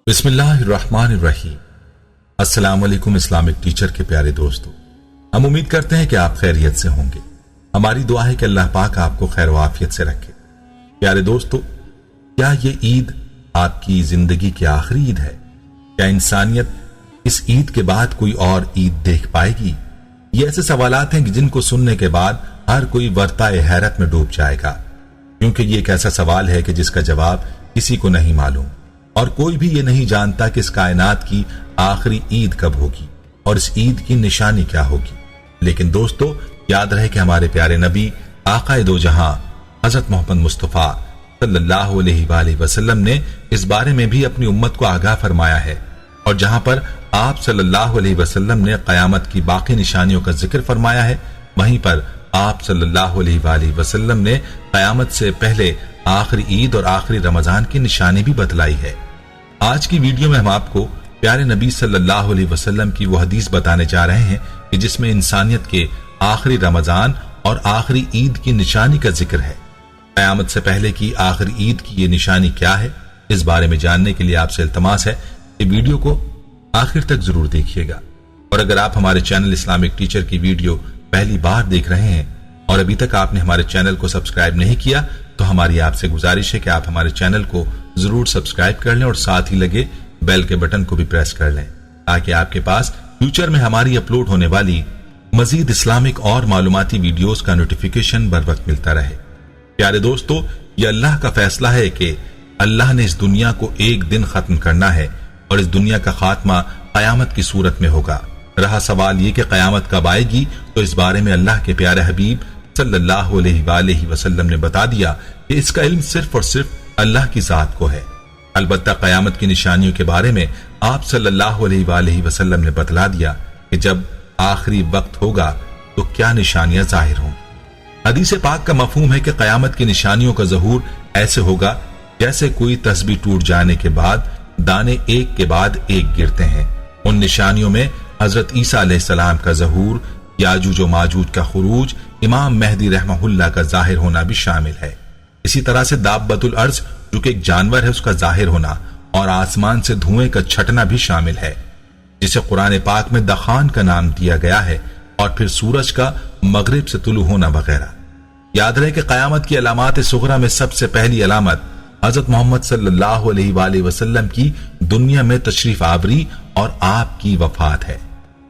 बिस्मिल्लाहिर्रहमानिर्रहीम। अस्सलाम वालेकुम इस्लामिक टीचर के प्यारे दोस्तों, हम उम्मीद करते हैं कि आप खैरियत से होंगे। हमारी दुआ है कि अल्लाह पाक आपको खैर व आफियत से रखे। प्यारे दोस्तों, क्या ये ईद आपकी जिंदगी की आखिरी ईद है? क्या इंसानियत इस ईद के बाद कोई और ईद देख पाएगी? ये ऐसे सवालात हैं कि जिनको सुनने के बाद हर कोई वर्ताए हैरत में डूब जाएगा, क्योंकि ये एक ऐसा सवाल है कि जिसका जवाब किसी को नहीं मालूम और कोई भी ये नहीं जानता कि इस कायनात की आखिरी ईद कब होगी और इस ईद की निशानी क्या होगी। लेकिन दोस्तों, याद रहे कि हमारे प्यारे नबी आकाए दो जहां हजरत मोहम्मद मुस्तफा सल्लल्लाहु अलैहि वसल्लम ने इस बारे में भी अपनी उम्मत को आगाह फरमाया है। और जहां पर आप सल्लल्लाहु अलैहि वसल्लम ने कयामत की बाकी निशानियों का जिक्र फरमाया है, वहीं पर आप सल्लल्लाहु अलैहि वसल्लम ने कयामत से पहले आखिरी ईद और आखिरी रमजान की निशानी भी बतलाई है। आज की वीडियो में हम आपको प्यारे नबी सल्लल्लाहु अलैहि वसल्लम की वो हदीस बताने जा रहे हैं कि जिसमें इंसानियत के आखिरी रमजान और आखिरी ईद की निशानी का जिक्र है। कयामत से पहले की आखिरी ईद की ये निशानी क्या है, इस बारे में जानने के लिए आपसे इल्तमास है कि वीडियो को आखिर तक जरूर देखिएगा। और अगर आप हमारे चैनल इस्लामिक टीचर की वीडियो पहली बार देख रहे हैं और अभी तक आपने हमारे चैनल को सब्सक्राइब नहीं किया, तो हमारी आपसे गुजारिश है कि आप हमारे चैनल को जरूर सब्सक्राइब कर लें और साथ ही लगे बेल के बटन को भी प्रेस कर लें, ताकि आपके पास फ्यूचर में हमारी अपलोड होने वाली मजीद इस्लामिक और मालूमाती वीडियोस का नोटिफिकेशन बर वक्त मिलता रहे। प्यारे दोस्तों, ये अल्लाह का फैसला है कि अल्लाह ने इस दुनिया को एक दिन खत्म करना है और इस दुनिया का खात्मा कयामत की सूरत में होगा। रहा सवाल ये कि कयामत कब आएगी, तो इस बारे में अल्लाह के प्यारे हबीब सल्लल्लाहु अलैहि वसल्लम ने बता दिया कि इसका इल्म सिर्फ और सिर्फ अल्लाह की जात को है। अलबत्ता कयामत की निशानियों के बारे में आप सल्लल्लाहु अलैहि वसल्लम ने बतला दिया कि जब आखिरी वक्त होगा तो क्या निशानियां जाहिर होंगी। हदीस पाक का मफहूम है कि कयामत की निशानियों का ज़हूर ऐसे होगा जैसे कोई तस्बीह टूट जाने के बाद दाने एक के बाद एक गिरते हैं। उन निशानियों में हजरत ईसा अलैहिस्सलाम का ज़हूर, याजूज और माजूज का खुरूज, इमाम मेहदी रहमहुल्लाह का जाहिर होना भी शामिल है। इसी तरह से दाब्बतुल अर्ज, जो कि एक जानवर है, उसका जाहिर होना और आसमान से धुएं का छटना भी शामिल है, जिसे कुरान पाक में दखान का नाम दिया गया है, और फिर सूरज का मगरिब से तुलू होना वगैरह। याद रहे कि कयामत की अलामात सुगरा में सबसे पहली अलामत हजरत मोहम्मद सल्लल्लाहु अलैहि वसल्लम की दुनिया में तशरीफ आवरी और आपकी वफात है।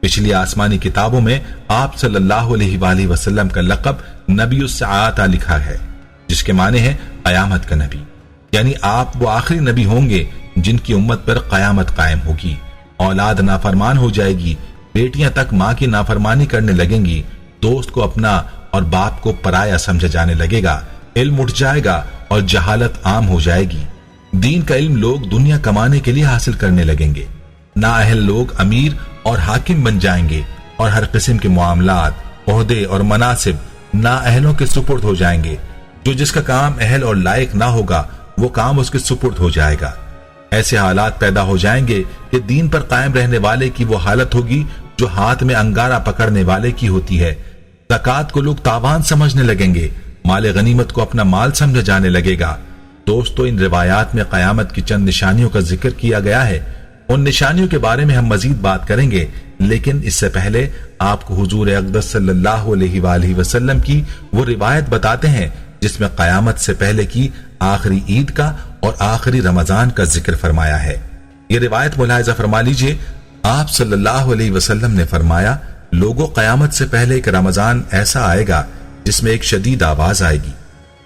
पिछली आसमानी किताबों में आप सल्लल्लाहु अलैहि वसल्लम का लक़ब नबीउस सआता लिखा है, जिसके माने हैं कयामत का नबी। यानी आप वो आखिरी नबी होंगे जिनकी उम्मत पर कयामत कायम होगी। औलाद नाफरमान हो जाएगी, बेटियां तक माँ की नाफरमानी करने लगेंगी, दोस्त को अपना और बाप को पराया समझा जाने लगेगा, इल्म उठ जाएगा और जहालत आम हो जाएगी। दीन का इल्म लोग दुनिया कमाने के लिए हासिल करने लगेंगे, नाअहल लोग अमीर और हाकिम बन जाएंगे और हर किस्म के मामलात, ओहदे और मनासिब नाअहलों के सुपुर्द हो जाएंगे। जो जिसका काम अहल और लायक ना होगा, वो काम उसके सुपुर्द हो जाएगा। ऐसे हालात पैदा हो जाएंगे कि दीन पर कायम रहने वाले की वो हालत होगी जो हाथ में अंगारा पकड़ने वाले की होती है। ज़कात को लोग तावान समझने लगेंगे, माल गनीमत को अपना माल समझा जाने लगेगा। दोस्तों, इन रिवायात में कयामत की चंद निशानियों का जिक्र किया गया है। उन निशानियों के बारे में हम मजीद बात करेंगे, लेकिन इससे पहले आपको हुजूर अक़दस सल्लल्लाहु अलैहि वसल्लम की वो रिवायत बताते हैं जिसमें कयामत से पहले की आखिरी ईद का और आखिरी रमजान का जिक्र फरमाया है। ये रिवायत मुलाहिजा फरमा लीजिए। आप सल्लल्लाहु अलैहि वसल्लम ने फरमाया, लोगों, कयामत से पहले एक रमजान ऐसा आएगा जिसमें एक शदीद आवाज आएगी,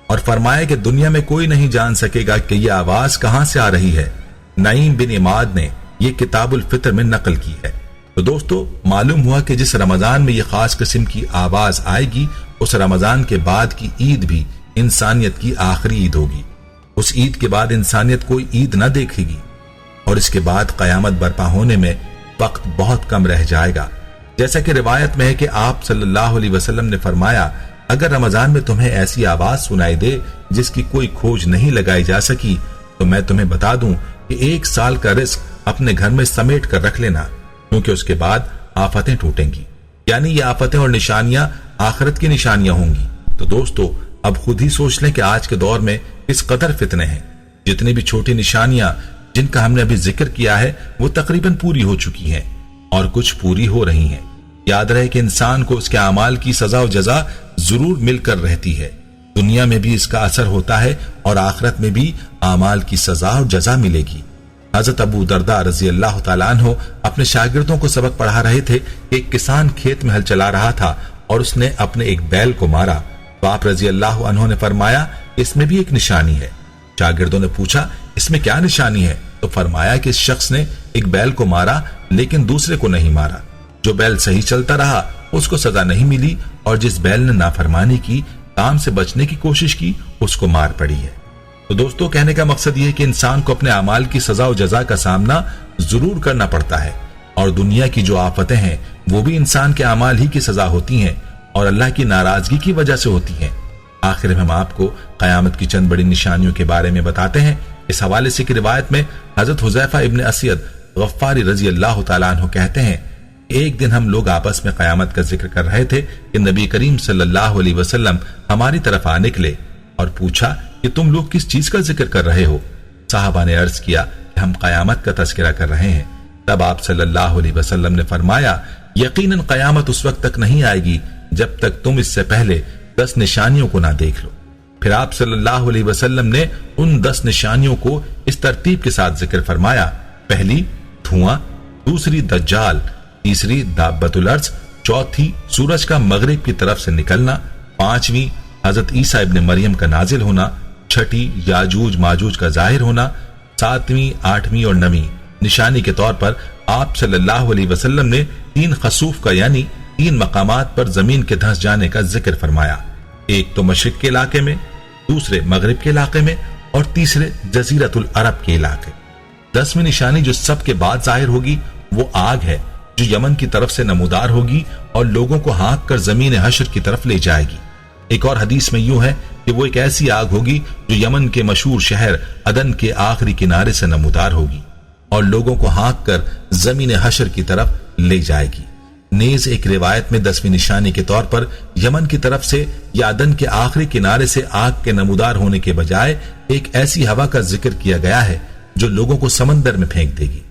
और फरमाया कि दुनिया में कोई नहीं जान सकेगा कि यह आवाज कहां से आ रही है। नईम बिन इमाद ने यह किताबुल फितर में नकल की है। तो दोस्तों, मालूम हुआ कि जिस रमजान में यह खास किस्म की आवाज आएगी, उस रमजान के बाद की ईद भी इंसानियत की आखिरी ईद होगी। उस ईद के बाद इंसानियत कोई ईद न देखेगी और इसके बाद कयामत बर्पा होने में वक्त बहुत कम रह जाएगा। जैसा कि रिवायत में है कि आप सल्लल्लाहु अलैहि वसल्लम ने फरमाया, अगर रमजान में तुम्हें ऐसी आवाज सुनाई दे जिसकी कोई खोज नहीं लगाई जा सकी, तो मैं तुम्हें बता दूं कि 1 साल का रिस्क अपने घर में समेट कर रख लेना, क्योंकि उसके बाद आफतें टूटेंगी। यानी ये आफतें और निशानियां आखिरत की निशानियां होंगी। तो दोस्तों, अब खुद ही सोच लें कि आज के दौर में इस कदर फितने हैं। जितनी भी छोटी निशानियां जिनका हमने अभी जिक्र किया है वो तकरीबन पूरी हो चुकी हैं और कुछ पूरी हो रही हैं। याद रहे कि इंसान को उसके अमाल की सजा और जजा जरूर मिलकर रहती है। दुनिया में भी इसका असर होता है और आखिरत में भी अमाल की सजा और जजा मिलेगी। हजरत अबू दरदा रजी अल्लाह तआला अन्हु अपने शागिर्दों को सबक पढ़ा रहे थे कि एक किसान खेत में हल चला रहा था और उसने अपने एक बैल को मारा। तो आप रजी अल्लाह अन्हु ने फरमाया, इसमें भी एक निशानी है। शागिर्दों ने पूछा, इसमें क्या निशानी है? तो फरमाया कि इस शख्स ने एक बैल को मारा लेकिन दूसरे को नहीं मारा। जो बैल सही चलता रहा उसको सजा नहीं मिली और जिस बैल ने नाफरमानी की, काम से बचने की कोशिश की, उसको मार पड़ी है। तो दोस्तों, कहने का मकसद यह है कि इंसान को अपने अमाल की सजा और जजा का सामना जरूर करना पड़ता है और दुनिया की जो आफतें हैं वो भी इंसान के अमाल ही की सजा होती हैं और अल्लाह की नाराजगी की वजह से होती हैं। आखिर में हम आपको कयामत की चंद बड़ी निशानियों के बारे में बताते हैं। इस हवाले से की रिवायत में हजरत हुज़ैफा इब्न अस्यद गफ्फारी रजी अल्लाह तआला अन्हु कहते हैं, एक दिन हम लोग आपस में कयामत का जिक्र कर रहे थे कि नबी करीम सल्लल्लाहु अलैहि वसल्लम हमारी तरफ आ निकले और पूछा कि तुम लोग किस चीज का जिक्र कर रहे हो? साहबा ने अर्ज किया कि हम कयामत का तज़किरा कर रहे हैं। तब आप सल्लल्लाहु अलैहि वसल्लम ने फरमाया, यकीनन कयामत उस वक्त तक नहीं आएगी जब तक तुम इससे पहले 10 निशानियों को ना देख लो। फिर आप सल्लल्लाहु अलैहि वसल्लम ने उन 10 निशानियों को इस तरतीब के साथ जिक्र फरमाया, पहली धुआं, दूसरी दज्जाल, तीसरी दाब्बतुल अर्ज, चौथी सूरज का मगरिब की तरफ से निकलना, पांचवी हजरत ईसा इब्न मरियम का नाजिल होना, छठी याजूज माजूज का जाहिर होना, सातवीं, आठवीं और नवीं निशानी के तौर पर आप सल्लल्लाहु अलैहि वसल्लम ने 3 खसूफ का यानी 3 मकामात पर जमीन के धंस जाने का जिक्र फरमाया। एक तो मशरिक के इलाके में, दूसरे मगरिब के इलाके में और तीसरे जजीरतुल अरब के इलाके। 10वीं निशानी जो सबके बाद जाहिर होगी वो आग है जो यमन की तरफ से नमूदार होगी और लोगों को हाँक कर जमीन हशर की तरफ ले जाएगी। एक और हदीस में यूं है कि वो एक ऐसी आग होगी जो यमन के मशहूर शहर अदन के आखिरी किनारे से नमूदार होगी और लोगों को हाँक कर जमीन हशर की तरफ ले जाएगी। नेज एक रिवायत में 10वीं निशानी के तौर पर यमन की तरफ से या अदन के आखिरी किनारे से आग के नमूदार होने के बजाय एक ऐसी हवा का जिक्र किया गया है जो लोगों को समंदर में फेंक देगी।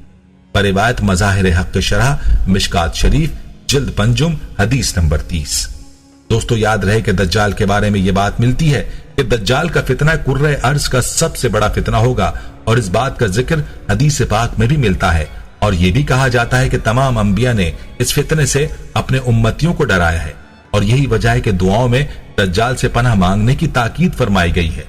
पर रिवायत मज़ाहिर हक़ शरह मिशकात शरीफ जिल्द पंजुम हदीस नंबर 30। दोस्तों, याद रहे कि दज्जाल के बारे में यह बात मिलती है कि दज्जाल का फितना कुर्रे अर्ज का सबसे बड़ा फितना होगा और इस बात का जिक्र हदीस पाक में भी मिलता है और यह भी कहा जाता है कि तमाम अंबिया ने इस फितने से अपने उम्मतियों को डराया है और यही वजह है कि दुआओं में दज्जाल से पनाह मांगने की ताकीद फरमाई गई है।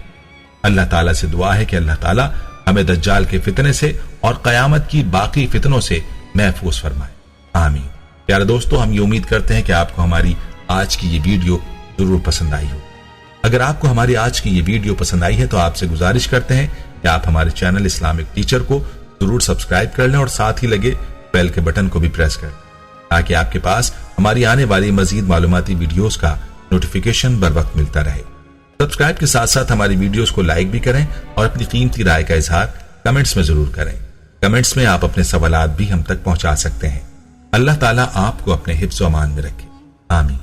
अल्लाह ताला से दुआ है कि अल्लाह ताला हमें दज्जाल के फितने से और कयामत की बाकी फितनों से महफूज फरमाए, आमीन। प्यारे दोस्तों, हम ये उम्मीद करते हैं कि आपको हमारी आज की ये वीडियो जरूर पसंद आई हो। अगर आपको हमारी आज की ये वीडियो पसंद आई है तो आपसे गुजारिश करते हैं कि आप हमारे चैनल इस्लामिक टीचर को जरूर सब्सक्राइब कर लें और साथ ही लगे बेल के बटन को भी प्रेस कर लें ताकि आपके पास हमारी आने वाली मजीद मालूमाती वीडियोस का नोटिफिकेशन बर वक्त मिलता रहे। सब्सक्राइब के साथ साथ हमारी वीडियोस को लाइक भी करें और अपनी कीमती राय का इजहार कमेंट्स में जरूर करें। कमेंट्स में आप अपने सवालात भी हम तक पहुंचा सकते हैं। अल्लाह ताला आपको अपने हिफ्ज़ व अमान में रखे, आमीन।